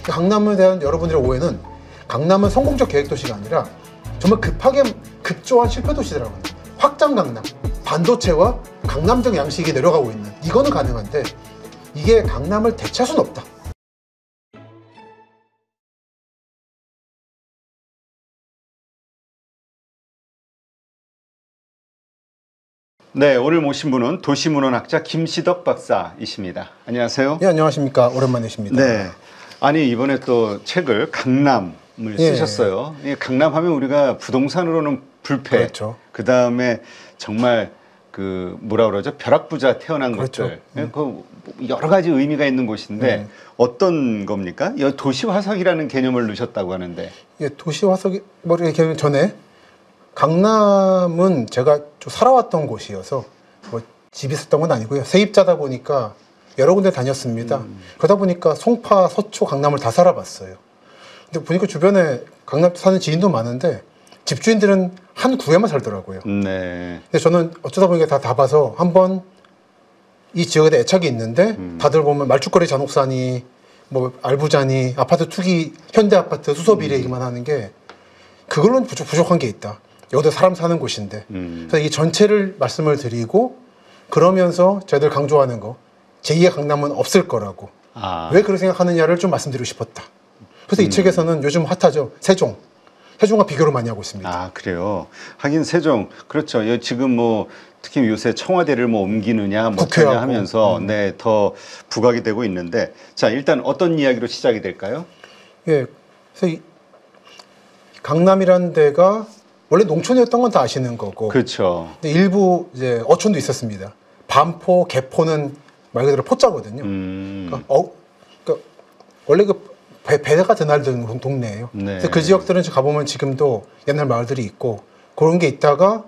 강남에 대한 여러분들의 오해는 강남은 성공적 계획도시가 아니라 정말 급하게 급조한 실패도시더라고요. 확장 강남, 반도체와 강남적 양식이 내려가고 있는, 이거는 가능한데 이게 강남을 대체할 수는 없다. 네, 오늘 모신 분은 도시문헌학자 김시덕 박사이십니다. 안녕하세요. 네, 안녕하십니까. 오랜만이십니다. 네, 아니 이번에 또 책을 강남을 쓰셨어요. 강남하면 우리가 부동산으로는 불패, 그렇죠. 그 다음에 정말 그 뭐라 그러죠, 벼락부자 태어난 그렇죠. 것들, 그 여러 가지 의미가 있는 곳인데 어떤 겁니까? 도시화석이라는 개념을 넣으셨다고 하는데. 예, 도시화석이 뭐 이렇게 전에 강남은 제가 좀 살아왔던 곳이어서 뭐 집이 있었던 건 아니고요. 세입자다 보니까 여러 군데 다녔습니다. 그러다 보니까 송파, 서초, 강남을 다 살아봤어요. 근데 보니까 주변에 강남 사는 지인도 많은데 집주인들은 한 구에만 살더라고요. 네. 근데 저는 어쩌다 보니까 다 봐서 한번 이 지역에 대해 애착이 있는데 다들 보면 말죽거리 잔혹사니 뭐 알부자니 아파트 투기, 현대 아파트 수소비리 얘기만 하는 게 그걸로는 부족한 게 있다. 여기도 사람 사는 곳인데. 그래서 이 전체를 말씀을 드리고 그러면서 저희들 강조하는 거 제2의 강남은 없을 거라고. 왜 그렇게 생각하느냐를 좀 말씀드리고 싶었다. 그래서 이 책에서는 요즘 핫하죠. 세종과 비교를 많이 하고 있습니다. 아, 그래요. 하긴 세종, 그렇죠. 지금 뭐 특히 요새 청와대를 뭐 옮기느냐 뭐 어떠냐 하면서 더 부각이 되고 있는데, 자, 일단 어떤 이야기로 시작이 될까요? 예, 그래서 이 강남이라는 데가 원래 농촌이었던 건 다 아시는 거고. 그렇죠. 근데 일부 이제 어촌도 있었습니다. 반포, 개포는 말 그대로 포자거든요. 그러니까 원래 그 배가 드날드는 동네예요. 네. 그래서 그 지역들은 가보면 지금도 옛날 마을들이 있고 그런 게 있다가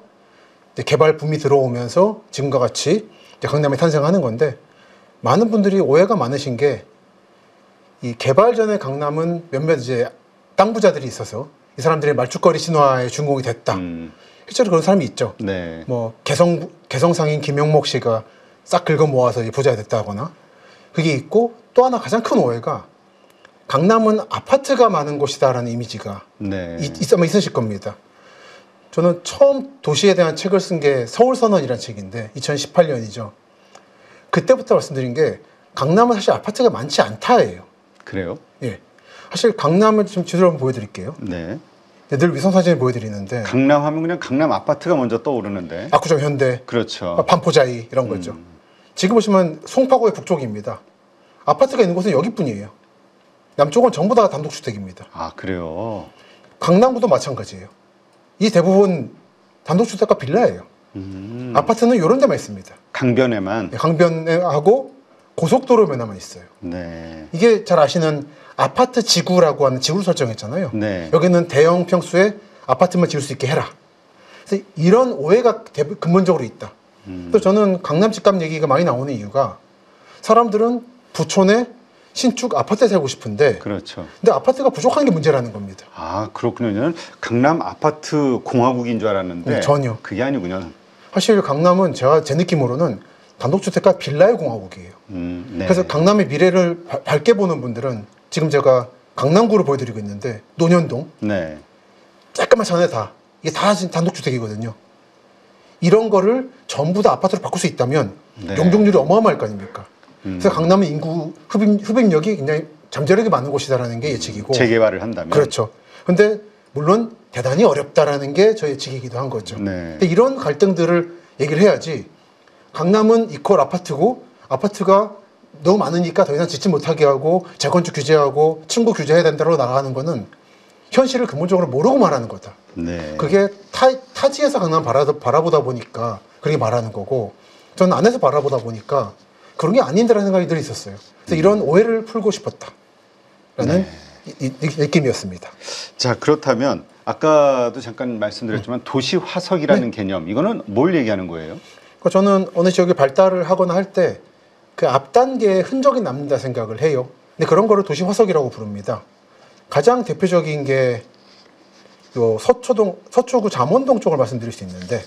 이제 개발 붐이 들어오면서 지금과 같이 이제 강남이 탄생하는 건데, 많은 분들이 오해가 많으신 게 이 개발 전에 강남은 몇몇 이제 땅 부자들이 있어서 이 사람들이 말죽거리 신화의 주인공이 됐다. 실제로 그런 사람이 있죠. 네. 뭐 개성상인 김용목 씨가 싹 긁어 모아서 부자가 됐다거나 그게 있고, 또 하나 가장 큰 오해가 강남은 아파트가 많은 곳이다라는 이미지가 아마 있으실 겁니다. 저는 처음 도시에 대한 책을 쓴 게 서울선언이라는 책인데 2018년이죠. 그때부터 말씀드린 게 강남은 사실 아파트가 많지 않다예요. 그래요? 예. 사실 강남을 지금 지도를 한번 보여드릴게요. 네. 늘 위성사진을 보여드리는데 강남 하면 그냥 강남 아파트가 먼저 떠오르는데. 압구정 현대, 그렇죠. 반포자이 이런 거죠. 지금 보시면 송파구의 북쪽입니다. 아파트가 있는 곳은 여기뿐이에요. 남쪽은 전부 다 단독주택입니다. 아, 그래요? 강남구도 마찬가지예요. 이 대부분 단독주택과 빌라예요. 아파트는 이런 데만 있습니다. 강변에만? 강변하고 고속도로면에만 있어요. 네. 이게 잘 아시는 아파트 지구라고 하는 지구를 설정했잖아요. 네. 여기는 대형 평수에 아파트만 지을 수 있게 해라. 그래서 이런 오해가 근본적으로 있다. 또 저는 강남 집값 얘기가 많이 나오는 이유가 사람들은 부촌에 신축 아파트에 살고 싶은데, 그렇죠. 근데 아파트가 부족한 게 문제라는 겁니다. 아, 그렇군요. 저는 강남 아파트 공화국인 줄 알았는데 전혀 그게 아니군요. 사실 강남은 제 느낌으로는 단독주택과 빌라의 공화국이에요. 네. 그래서 강남의 미래를 밝게 보는 분들은 지금 제가 강남구를 보여드리고 있는데 논현동, 네. 조금만 전에 이게 다 단독주택이거든요. 이런 거를 전부 다 아파트로 바꿀 수 있다면 용적률이 어마어마할 거 아닙니까? 그래서 강남은 인구 흡입력이 굉장히 잠재력이 많은 곳이다라는 게 예측이고, 재개발을 한다면. 그렇죠. 근데 물론 대단히 어렵다라는 게 저희 예측이기도 한 거죠. 네. 근데 이런 갈등들을 얘기를 해야지, 강남은 이퀄 아파트고 아파트가 너무 많으니까 더 이상 짓지 못하게 하고 재건축 규제하고 층고 규제해야 된다고 나가는 거는 현실을 근본적으로 모르고 말하는 거다. 네. 그게 타지에서 강남 바라보다 보니까 그렇게 말하는 거고, 저는 안에서 바라보다 보니까 그런 게 아닌데라는 생각이 늘 있었어요. 그래서 이런 오해를 풀고 싶었다라는 느낌이었습니다. 자, 그렇다면 아까도 잠깐 말씀드렸지만 도시 화석이라는 개념, 이거는 뭘 얘기하는 거예요? 그러니까 저는 어느 지역에 발달을 하거나 할 때 그 앞 단계에 흔적이 남는다 생각을 해요. 근데 그런 거를 도시 화석이라고 부릅니다. 가장 대표적인 게 요 서초구 잠원동 쪽을 말씀드릴 수 있는데,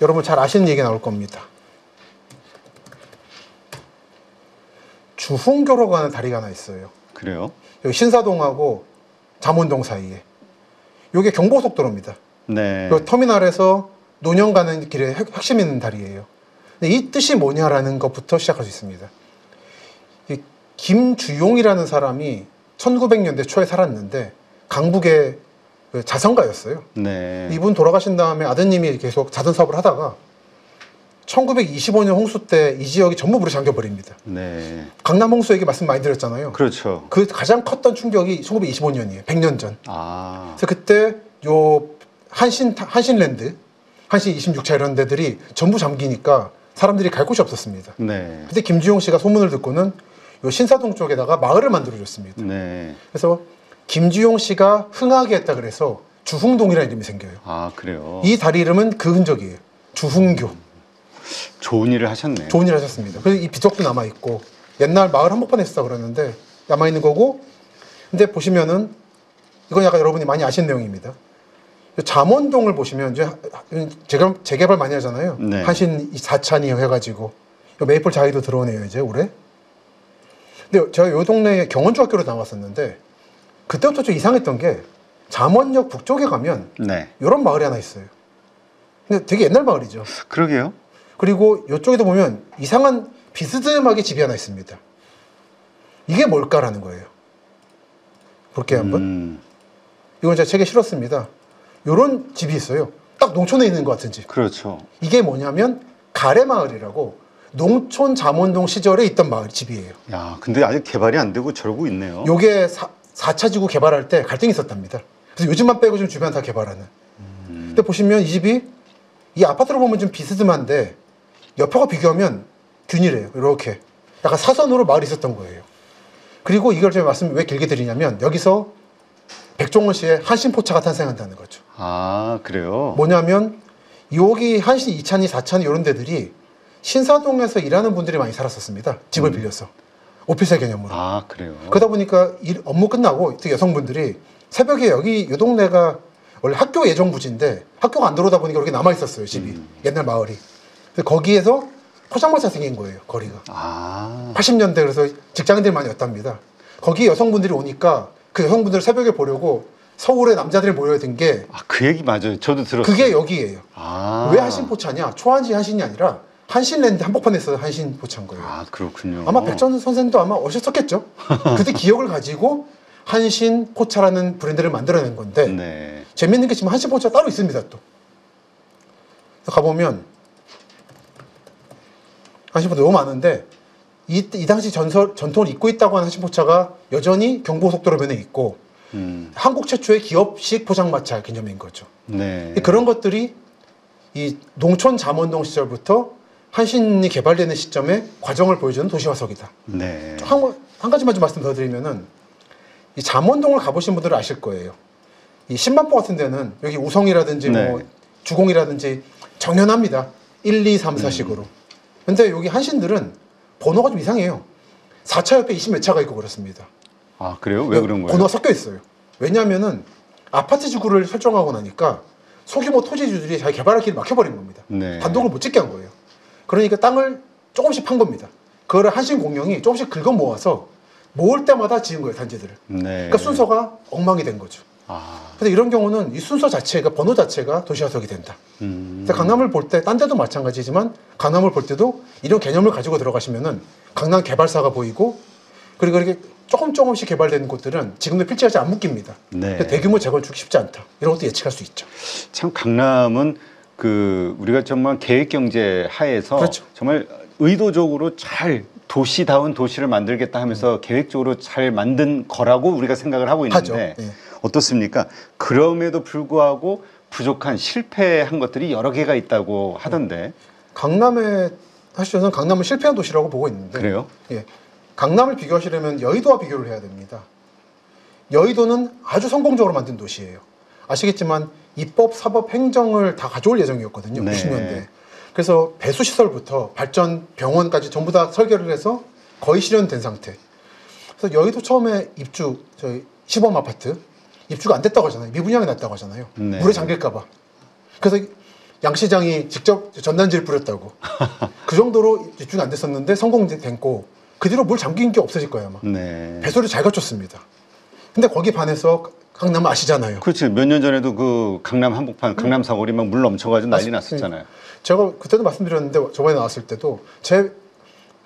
여러분 잘 아시는 얘기 나올 겁니다. 주흥교로가 하는 다리가 하나 있어요. 그래요? 여기 신사동하고 잠원동 사이에. 이게 경부고속도로입니다. 네. 그 터미널에서 논현 가는 길에 핵심 있는 다리예요. 근데 이 뜻이 뭐냐라는 것부터 시작할 수 있습니다. 이 김주용이라는 사람이 1900년대 초에 살았는데 강북의 그 자선가였어요. 네. 이분 돌아가신 다음에 아드님이 계속 자선 사업을 하다가 1925년 홍수 때 이 지역이 전부 물에 잠겨버립니다. 네. 강남 홍수 얘기 말씀 많이 드렸잖아요. 그렇죠. 그 가장 컸던 충격이 1925년이에요. 100년 전. 아. 그래서 그때 요 한신랜드, 한신 26차 이런 데들이 전부 잠기니까 사람들이 갈 곳이 없었습니다. 네. 그때 김주용 씨가 소문을 듣고는 요 신사동 쪽에다가 마을을 만들어줬습니다. 네. 그래서 김주용 씨가 흥하게 했다 그래서 주흥동이라는 이름이 생겨요. 아, 그래요. 이 다리 이름은 그 흔적이에요. 주흥교. 좋은 일을 하셨네요. 좋은 일 하셨습니다. 그래서 이 비석도 남아있고 옛날 마을 한복판에 있었다 그러는데 남아있는 거고, 근데 보시면은 이건 약간 여러분이 많이 아시는 내용입니다. 잠원동을 보시면 이제 제가 재개발 많이 하잖아요. 네. 한신 4찬이 해가지고 메이플 자이도 들어오네요 이제 올해. 근데 제가 요 동네에 경원중학교로 나왔었는데 그때부터 좀 이상했던 게 잠원역 북쪽에 가면 네. 이런 마을이 하나 있어요. 근데 되게 옛날 마을이죠. 그러게요. 그리고 이쪽에도 보면 이상한 비스듬하게 집이 하나 있습니다. 이게 뭘까라는 거예요. 볼게요 한번. 이건 제가 책에 실었습니다. 이런 집이 있어요. 딱 농촌에 있는 것 같은 집. 그렇죠. 이게 뭐냐면 가래마을이라고 농촌 잠원동 시절에 있던 마을 집이에요. 야, 근데 아직 개발이 안 되고 저러고 있네요. 요게 4차 지구 개발할 때 갈등이 있었답니다. 그래서 요즘만 빼고 좀 주변 다 개발하는. 근데 보시면 이 집이 이 아파트로 보면 좀 비스듬한데 옆하고 비교하면 균일해요. 이렇게 약간 사선으로 마을이 있었던 거예요. 그리고 이걸 제가 말씀 왜 길게 드리냐면 여기서 백종원 씨의 한신포차가 탄생한다는 거죠. 아, 그래요? 뭐냐면 여기 한신 2찬이 4찬이 이런 데들이 신사동에서 일하는 분들이 많이 살았었습니다. 집을 빌려서 오피스텔 개념으로. 아, 그래요? 그러다 보니까 업무 끝나고 특히 여성분들이 새벽에 여기 이 동네가 원래 학교 예정 부지인데 학교가 안 들어오다 보니까 이렇게 남아 있었어요 집이. 옛날 마을이. 그래서 거기에서 포장마차 생긴 거예요 거리가. 아. 80년대 그래서 직장인들이 많이 왔답니다. 거기 여성분들이 오니까 그 여성분들을 새벽에 보려고 서울에 남자들이 모여든 게 아, 그 얘기 맞아요. 저도 들었어요. 그게 여기예요. 아. 왜 한신포차냐? 초안지 한신이 아니라 한신랜드 한복판에서 한신포차인 거예요. 아, 그렇군요. 아마 백전 선생도 아마 오셨었겠죠. 그때 기억을 가지고 한신포차라는 브랜드를 만들어낸 건데 네. 재밌는 게 지금 한신포차 따로 있습니다 또. 가보면 한신포차 너무 많은데 이 당시 전통을 잇고 있다고 하는 한신포차가 여전히 경부고속도로변에 있고 한국 최초의 기업식 포장마차 개념인 거죠. 네. 그런 것들이 이 농촌 잠원동 시절부터 한신이 개발되는 시점의 과정을 보여주는 도시화석이다. 네. 한 가지만 좀 말씀 더 드리면은 이 잠원동을 가보신 분들은 아실 거예요. 이 10만포 같은 데는 여기 우성이라든지 네. 뭐 주공이라든지 정연합니다. 1, 2, 3, 4식으로. 근데 여기 한신들은 번호가 좀 이상해요. 4차 옆에 20몇 차가 있고 그렇습니다. 아, 그래요? 왜 그런 거예요? 번호가 섞여 있어요. 왜냐하면은 아파트 지구를 설정하고 나니까 소규모 토지주들이 자기 개발할 길을 막혀버린 겁니다. 네. 단독을 못 짓게 한 거예요. 그러니까 땅을 조금씩 판 겁니다. 그거를 한신공영이 조금씩 긁어 모아서 모을 때마다 지은 거예요, 단지들을. 네. 그러니까 순서가 엉망이 된 거죠. 아. 근데 이런 경우는 이 순서 자체가, 번호 자체가 도시화석이 된다. 그래서 강남을 볼 때, 딴 데도 마찬가지지만 강남을 볼 때도 이런 개념을 가지고 들어가시면은 강남 개발사가 보이고, 그리고 이렇게 조금씩 개발되는 곳들은 지금도 필지가 안 묶입니다. 네. 대규모 재건축이 쉽지 않다. 이런 것도 예측할 수 있죠. 참 강남은 그 우리가 정말 계획 경제 하에서 그렇죠. 정말 의도적으로 잘 도시다운 도시를 만들겠다 하면서 계획적으로 잘 만든 거라고 우리가 생각을 하고 있는데 하죠. 예. 어떻습니까? 그럼에도 불구하고 부족한 실패한 것들이 여러 개가 있다고 하던데. 강남에 하시는 강남은 실패한 도시라고 보고 있는데. 그래요? 예. 강남을 비교하시려면 여의도와 비교를 해야 됩니다. 여의도는 아주 성공적으로 만든 도시예요. 아시겠지만 입법, 사법, 행정을 다 가져올 예정이었거든요. 네. 90년대. 그래서 배수시설부터 발전, 병원까지 전부 다 설계를 해서 거의 실현된 상태. 그래서 여의도 처음에 입주, 저희 시범 아파트 입주가 안 됐다고 하잖아요. 미분양이 났다고 하잖아요. 네. 물에 잠길까 봐. 그래서 양 시장이 직접 전단지를 뿌렸다고. 그 정도로 입주가 안 됐었는데 성공됐고, 그 뒤로 물 잠긴 게 없어질 거예요 아마. 네. 배수를 잘 갖췄습니다. 근데 거기 반해서 강남 아시잖아요. 그렇지. 몇 년 전에도 그 강남 한복판, 강남 사거리 막 물 넘쳐가지고 난리 났었잖아요. 제가 그때도 말씀드렸는데 저번에 나왔을 때도 제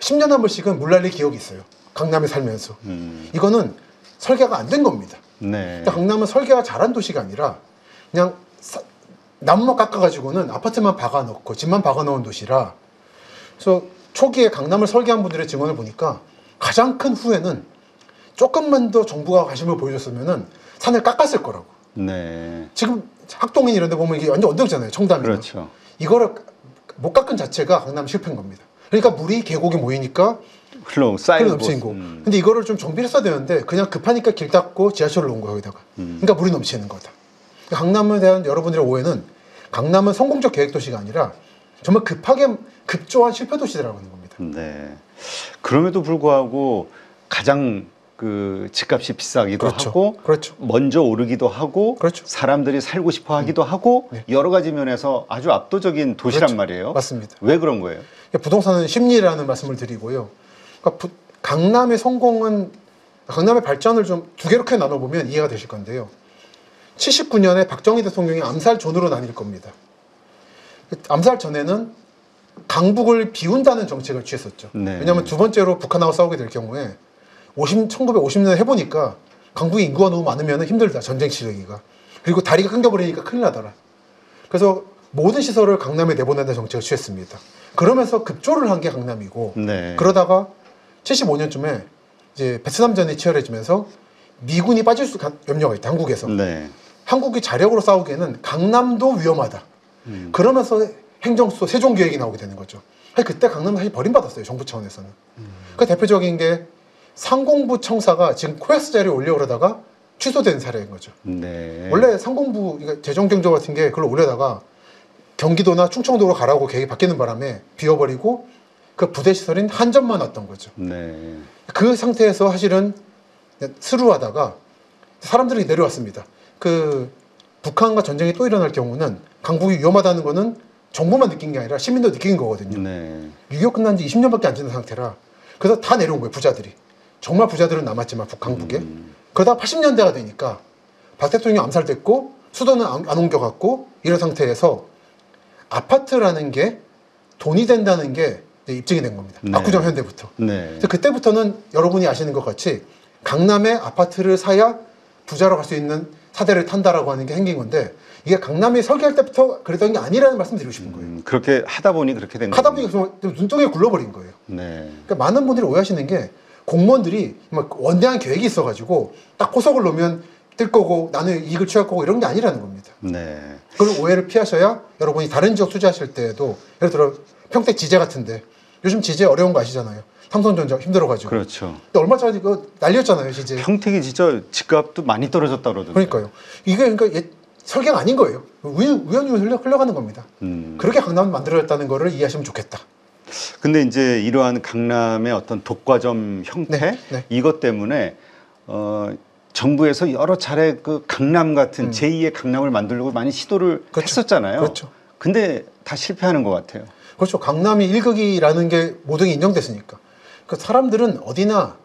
10년에 한 번씩은 물 날릴 기억이 있어요. 강남에 살면서. 이거는 설계가 안 된 겁니다. 네. 강남은 설계가 잘한 도시가 아니라 그냥 나무만 깎아가지고는 아파트만 박아놓고 집만 박아놓은 도시라. 그래서 초기에 강남을 설계한 분들의 증언을 보니까 가장 큰 후회는 조금만 더 정부가 관심을 보여줬으면은 산을 깎았을 거라고. 네. 지금 학동인 이런 데 보면 이게 완전 언덕잖아요. 청담이. 그렇죠. 이거를 못 깎은 자체가 강남 실패인 겁니다. 그러니까 물이 계곡에 모이니까 쌓이고. 넘치는 거. 근데 이거를 좀 정비를 했어야 되는데 그냥 급하니까 길 닦고 지하철을 놓은 거예요, 여기다가. 그러니까 물이 넘치는 거다. 강남에 대한 여러분들의 오해는 강남은 성공적 계획 도시가 아니라 정말 급하게 급조한 실패 도시라는 겁니다. 네. 그럼에도 불구하고 가장 그 집값이 비싸기도 그렇죠. 하고 그렇죠. 먼저 오르기도 하고 그렇죠. 사람들이 살고 싶어 하기도 하고 네. 여러 가지 면에서 아주 압도적인 도시란 그렇죠. 말이에요. 맞습니다. 왜 그런 거예요? 부동산은 심리라는 말씀을 드리고요. 그러니까 강남의 성공은 강남의 발전을 좀 두 개로 크게 나눠보면 이해가 되실 건데요. 79년에 박정희 대통령이 암살존으로 나뉠 겁니다. 암살 전에는 강북을 비운다는 정책을 취했었죠. 네. 왜냐하면 두 번째로 북한하고 싸우게 될 경우에 1950년에 해보니까 강북에 인구가 너무 많으면 힘들다. 전쟁 치르기가. 그리고 다리가 끊겨버리니까 큰일 나더라. 그래서 모든 시설을 강남에 내보낸다는 정책을 취했습니다. 그러면서 급조를 한 게 강남이고 네. 그러다가 75년쯤에 이제 베트남전이 치열해지면서 미군이 빠질 수 염려가 있다. 한국에서. 네. 한국이 자력으로 싸우기에는 강남도 위험하다. 그러면서 행정수도 세종계획이 나오게 되는 거죠. 그때 강남은 사실 버림받았어요. 정부 차원에서는. 그 대표적인 게 상공부 청사가 지금 코엑스 자리에 올려오려다가 취소된 사례인 거죠. 네. 원래 상공부 재정경조 같은 게 그걸 올려다가 경기도나 충청도로 가라고 계획이 바뀌는 바람에 비워버리고 그 부대시설인 한전만 왔던 거죠. 네. 그 상태에서 사실은 스루하다가 사람들이 내려왔습니다. 그 북한과 전쟁이 또 일어날 경우는 강북이 위험하다는 거는 정부만 느낀 게 아니라 시민도 느낀 거거든요. 네. 6.25 끝난 지 20년밖에 안 지난 상태라. 그래서 다 내려온 거예요, 부자들이. 정말 부자들은 남았지만 강북에. 그러다가 80년대가 되니까 박 대통령이 암살됐고 수도는 안 옮겨갔고 이런 상태에서 아파트라는 게 돈이 된다는 게 입증이 된 겁니다. 네. 압구정 현대부터. 네. 그래서 그때부터는 여러분이 아시는 것 같이 강남에 아파트를 사야 부자로 갈 수 있는 사대를 탄다라고 하는 게 생긴 건데 이게 강남이 설계할 때부터 그랬던 게 아니라는 말씀 드리고 싶은 거예요. 그렇게 하다 보니 그렇게 된 거예요. 하다 보니까 정말 눈덩이에 굴러버린 거예요. 네. 그러니까 많은 분들이 오해하시는 게 공무원들이 막 원대한 계획이 있어가지고 딱 포석을 놓으면 뜰 거고 나는 이익을 취할 거고 이런 게 아니라는 겁니다. 네. 그걸 오해를 피하셔야 여러분이 다른 지역 투자하실 때에도 예를 들어 평택 지제 같은데 요즘 지제 어려운 거 아시잖아요. 삼성전자 힘들어가지고. 그렇죠. 근데 얼마 전에 그거 난리였잖아요, 지제. 평택이 진짜 집값도 많이 떨어졌다 그러던데. 그러니까요. 이게 그러니까 설계가 아닌 거예요. 우연히 흘러가는 겁니다. 그렇게 강남을 만들어졌다는 거를 이해하시면 좋겠다. 근데 이제 이러한 강남의 어떤 독과점 형태 네, 네. 이것 때문에 정부에서 여러 차례 그 강남 같은 제2의 강남을 만들려고 많이 시도를 그렇죠. 했었잖아요. 그렇죠. 근데 다 실패하는 것 같아요. 그렇죠. 강남이 1극이라는 게 모든 게 인정됐으니까. 그러니까 사람들은 어디나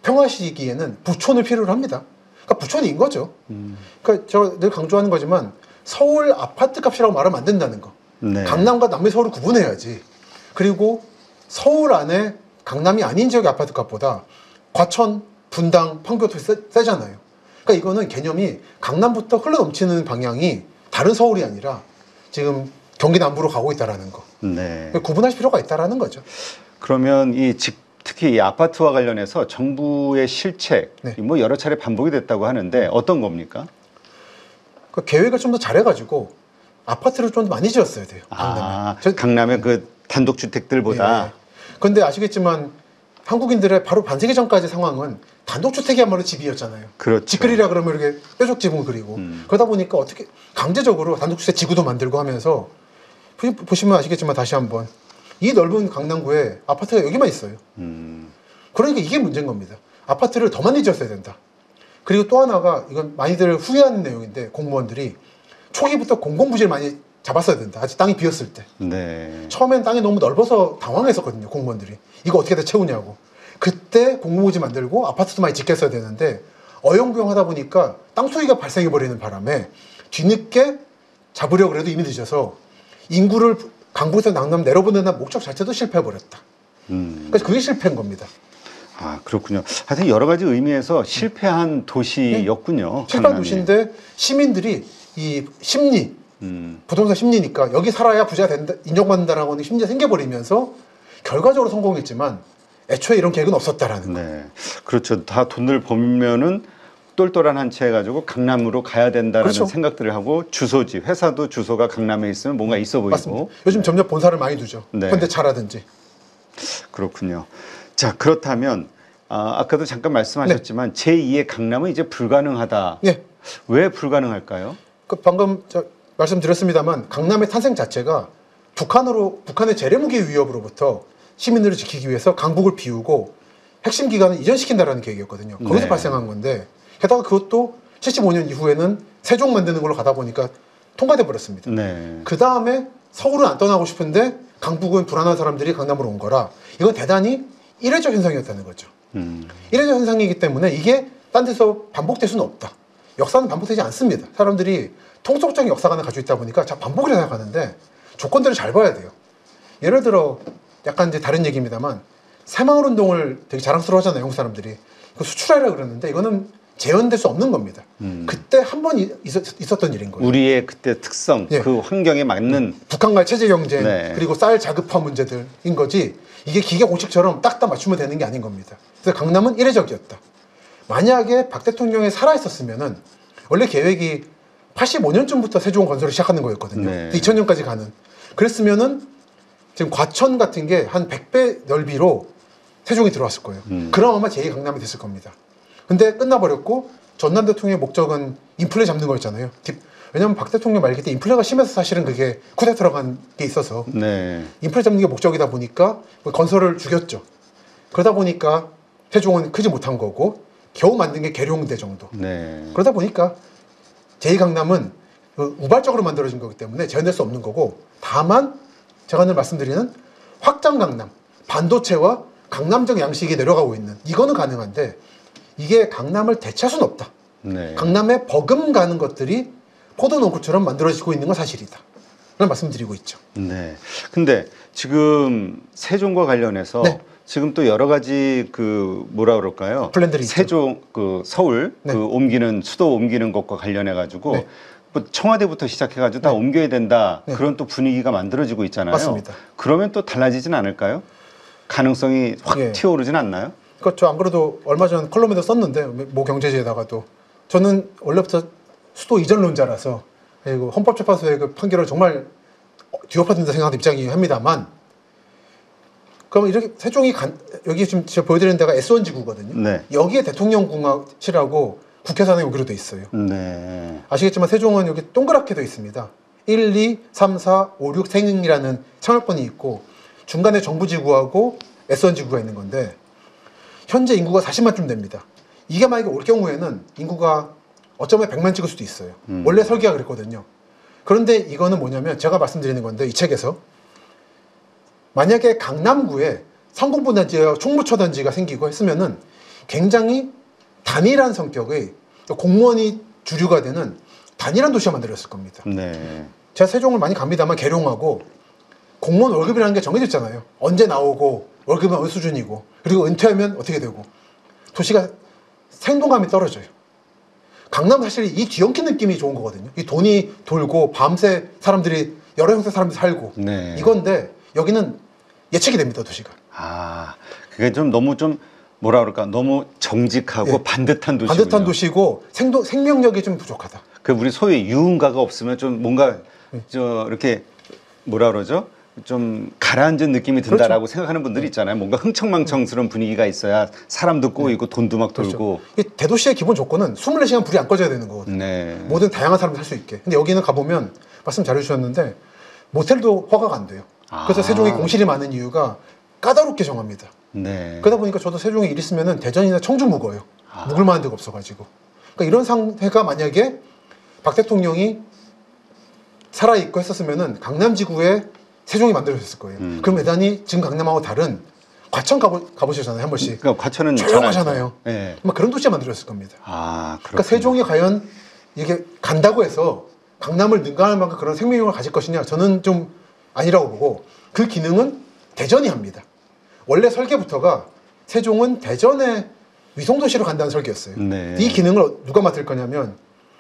평화시기에는 부촌을 필요로 합니다. 그러니까 부촌인 거죠. 그러니까 제가 늘 강조하는 거지만 서울 아파트 값이라고 말하면 안 된다는 거. 네. 강남과 남의 서울을 구분해야지. 그리고 서울 안에 강남이 아닌 지역의 아파트 값보다 과천, 분당, 판교도 세잖아요. 그러니까 이거는 개념이 강남부터 흘러넘치는 방향이 다른 서울이 아니라 지금 경기 남부로 가고 있다라는 거. 네. 구분할 필요가 있다라는 거죠. 그러면 특히 이 아파트와 관련해서 정부의 실책 네. 뭐 여러 차례 반복이 됐다고 하는데 어떤 겁니까? 그 계획을 좀 더 잘해가지고 아파트를 좀 더 많이 지었어야 돼요. 강남에. 강남의 그 단독주택들보다. 그런데 아시겠지만 한국인들의 바로 반세기 전까지 상황은 단독주택이야말로 집이었잖아요. 그렇죠. 집그리라 그러면 이렇게 뾰족 지붕을 그리고 그러다 보니까 어떻게 강제적으로 단독주택 지구도 만들고 하면서 보시면 아시겠지만 다시 한번 이 넓은 강남구에 아파트가 여기만 있어요. 그러니까 이게 문제인 겁니다. 아파트를 더 많이 지었어야 된다. 그리고 또 하나가 이건 많이들 후회하는 내용인데 공무원들이 초기부터 공공부지를 많이 잡았어야 된다. 아직 땅이 비었을 때. 네. 처음엔 땅이 너무 넓어서 당황했었거든요. 공무원들이. 이거 어떻게 다 채우냐고. 그때 공무부지 만들고 아파트도 많이 짓겠어야 되는데 어영부영 하다 보니까 땅 소유가 발생해버리는 바람에 뒤늦게 잡으려고 해도 이미 늦어서 인구를 강북에서 강남 내려보내는 목적 자체도 실패해버렸다. 그래서 그게 실패인 겁니다. 아, 그렇군요. 하여튼 여러 가지 의미에서 실패한 도시였군요. 실패한 도시인데 시민들이 이 심리, 부동산 심리니까 여기 살아야 부자가 된다, 인정받는다라고 하는 심리가 생겨버리면서 결과적으로 성공했지만 애초에 이런 계획은 없었다라는 거예요. 네, 그렇죠. 다 돈을 벌면은 똘똘한 한 채 해가지고 강남으로 가야 된다라는 그렇죠. 생각들을 하고 주소지, 회사도 주소가 강남에 있으면 뭔가 있어 보이고. 맞습니다. 요즘 점점 본사를 많이 두죠. 네. 현대차라든지. 그렇군요. 자, 그렇다면 아까도 잠깐 말씀하셨지만 제2의 강남은 이제 불가능하다. 네. 왜 불가능할까요? 그 방금 말씀드렸습니다만 강남의 탄생 자체가 북한의 재래무기 위협으로부터 시민들을 지키기 위해서 강북을 비우고 핵심 기관을 이전시킨다라는 계획이었거든요. 거기서 네. 발생한 건데 게다가 그것도 75년 이후에는 세종 만드는 걸로 가다 보니까 통과돼 버렸습니다. 네. 그 다음에 서울은 안 떠나고 싶은데 강북은 불안한 사람들이 강남으로 온 거라 이건 대단히 이례적 현상이었다는 거죠. 이례적 현상이기 때문에 이게 딴 데서 반복될 수는 없다. 역사는 반복되지 않습니다. 사람들이 통속적인 역사관을 가지고 있다 보니까 자 반복을 생각하는데 조건들을 잘 봐야 돼요. 예를 들어 약간 이제 다른 얘기입니다만 새마을운동을 되게 자랑스러워하잖아요. 영국 사람들이. 그 수출하려고 그러는데 이거는 재현될 수 없는 겁니다. 그때 한 번 있었던 일인 거예요. 우리의 그때 특성, 예. 그 환경에 맞는 북한과의 체제 경쟁 네. 그리고 쌀 자급화 문제들인 거지 이게 기계 공식처럼 딱딱 맞추면 되는 게 아닌 겁니다. 그래서 강남은 이례적이었다. 만약에 박 대통령이 살아있었으면은 원래 계획이 85년쯤부터 세종 건설을 시작하는 거였거든요. 네. 2000년까지 가는. 그랬으면은 지금 과천 같은 게 한 100배 넓이로 세종이 들어왔을 거예요. 그럼 아마 제2강남이 됐을 겁니다. 근데 끝나버렸고 전남 대통령의 목적은 인플레 잡는 거였잖아요. 왜냐하면 박 대통령 말기 때 인플레가 심해서 사실은 그게 쿠데타로 간 게 있어서 네. 인플레 잡는 게 목적이다 보니까 건설을 죽였죠. 그러다 보니까 세종은 크지 못한 거고 겨우 만든 게 계룡대 정도. 네. 그러다 보니까 제2강남은 우발적으로 만들어진 거기 때문에 재현될 수 없는 거고 다만 제가 늘 말씀드리는 확장 강남, 반도체와 강남적 양식이 내려가고 있는 이거는 가능한데 이게 강남을 대체할 수는 없다. 네. 강남에 버금가는 것들이 포도농구처럼 만들어지고 있는 건 사실이다. 그런 말씀드리고 있죠. 네. 근데 지금 세종과 관련해서 네. 지금 또 여러 가지 그 뭐라 그럴까요? 플랜들이 있죠. 세종 그 서울 네. 그 옮기는 수도 옮기는 것과 관련해 가지고 네. 뭐 청와대부터 시작해 가지고 다 네. 옮겨야 된다. 네. 그런 또 분위기가 만들어지고 있잖아요. 맞습니다. 그러면 또 달라지진 않을까요? 가능성이 확 예. 튀어오르진 않나요? 그러니까 저 안 그래도 얼마 전 컬럼에도 썼는데 모 경제지에다가도 저는 원래부터 수도 이전론자라서 그리고 헌법재판소의 그 판결을 정말 뒤엎어진다 생각하는 입장이긴 합니다만 그럼 이렇게 세종이 여기 지금 제가 보여드리는 데가 S1지구거든요. 네. 여기에 대통령궁합이라고 국회산에 오기로 돼 있어요. 네. 아시겠지만 세종은 여기 동그랗게 돼 있습니다. 1, 2, 3, 4, 5, 6 생이라는 창월권이 있고 중간에 정부지구하고 S1지구가 있는 건데 현재 인구가 40만쯤 됩니다. 이게 만약에 올 경우에는 인구가 어쩌면 100만 찍을 수도 있어요. 원래 설계가 그랬거든요. 그런데 이거는 뭐냐면 제가 말씀드리는 건데 이 책에서 만약에 강남구에 상공분단지와 총무처단지가 생기고 했으면은 굉장히 단일한 성격의 공무원이 주류가 되는 단일한 도시가 만들어졌을 겁니다. 네. 제가 세종을 많이 갑니다만 계룡하고 공무원 월급이라는 게 정해져 있잖아요. 언제 나오고 월급은 어느 수준이고 그리고 은퇴하면 어떻게 되고 도시가 생동감이 떨어져요. 강남 사실 이 뒤엉킨 느낌이 좋은 거거든요. 이 돈이 돌고 밤새 사람들이 여러 형태 사람들이 살고 네. 이건데 여기는 예측이 됩니다. 도시가. 아, 그게 좀 너무 좀 뭐라 그럴까 너무 정직하고 예. 반듯한 도시군요. 반듯한 도시고 생명력이 좀 부족하다. 그 우리 소위 유흥가가 없으면 좀 뭔가 저 이렇게 뭐라 그러죠? 좀 가라앉은 느낌이 든다라고 생각하는 분들이 있잖아요. 뭔가 흥청망청스러운 분위기가 있어야 사람도 꼬이고 돈도 막 돌고. 이 대도시의 기본 조건은 24시간 불이 안 꺼져야 되는 거거든요. 네. 모든 다양한 사람들이 살 수 있게. 근데 여기는 가보면 말씀 잘해주셨는데 모텔도 허가가 안 돼요. 그래서 아. 세종이 공실이 많은 이유가 까다롭게 정합니다. 네. 그러다 보니까 저도 세종에 일 있으면 대전이나 청주 묵어요. 묵을 만한 데가 없어가지고. 그러니까 이런 상태가 만약에 박 대통령이 살아있고 했었으면은 강남지구에 세종이 만들어졌을 거예요. 그럼 대단히 지금 강남하고 다른 과천 가보셨잖아요, 한 번씩. 그러니까 과천은 조용하잖아요. 네. 아마 그런 도시에 만들었을 겁니다. 아, 그러니까 세종이 과연 이게 간다고 해서 강남을 능가할 만큼 그런 생명력을 가질 것이냐? 저는 좀 아니라고 보고 그 기능은 대전이 합니다. 원래 설계부터가 세종은 대전의 위성도시로 간다는 설계였어요. 네. 이 기능을 누가 맡을 거냐면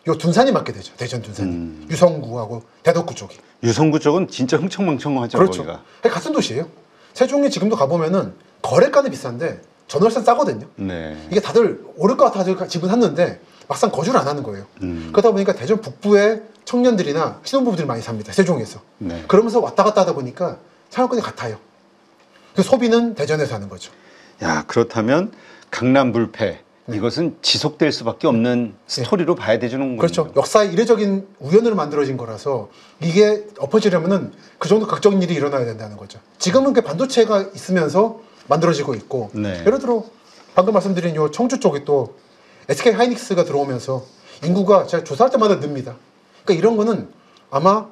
요 둔산이 맡게 되죠. 대전 둔산이. 유성구하고 대덕구 쪽이. 유성구 쪽은 진짜 흥청망청하죠. 그렇죠. 거기가. 같은 도시예요. 세종이 지금도 가보면은 거래가는 비싼데 전월세 싸거든요. 네. 이게 다들 오를 것 같아서 집은 샀는데 막상 거주를 안 하는 거예요. 그러다 보니까 대전 북부에 청년들이나 신혼부부들이 많이 삽니다. 세종에서. 네. 그러면서 왔다 갔다 하다 보니까 상업권이 같아요. 그 소비는 대전에서 하는 거죠. 야, 그렇다면 강남 불패 이것은 지속될 수밖에 없는 스토리로 봐야 되는 거죠. 그렇죠. 역사의 이례적인 우연으로 만들어진 거라서 이게 엎어지려면은 그 정도 극적인 일이 일어나야 된다는 거죠. 지금은 그 반도체가 있으면서 만들어지고 있고 네. 예를 들어 방금 말씀드린 요 청주 쪽이 또 SK 하이닉스가 들어오면서 인구가 제가 조사할 때마다 늡니다. 그러니까 이런 거는 아마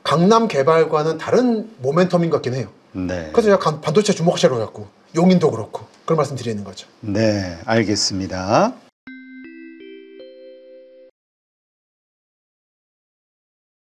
강남 개발과는 다른 모멘텀인 것 같긴 해요. 네. 그래서 제가 반도체 주목하시라고 해갖고 용인도 그렇고 그런 말씀 드리는 거죠. 네, 알겠습니다.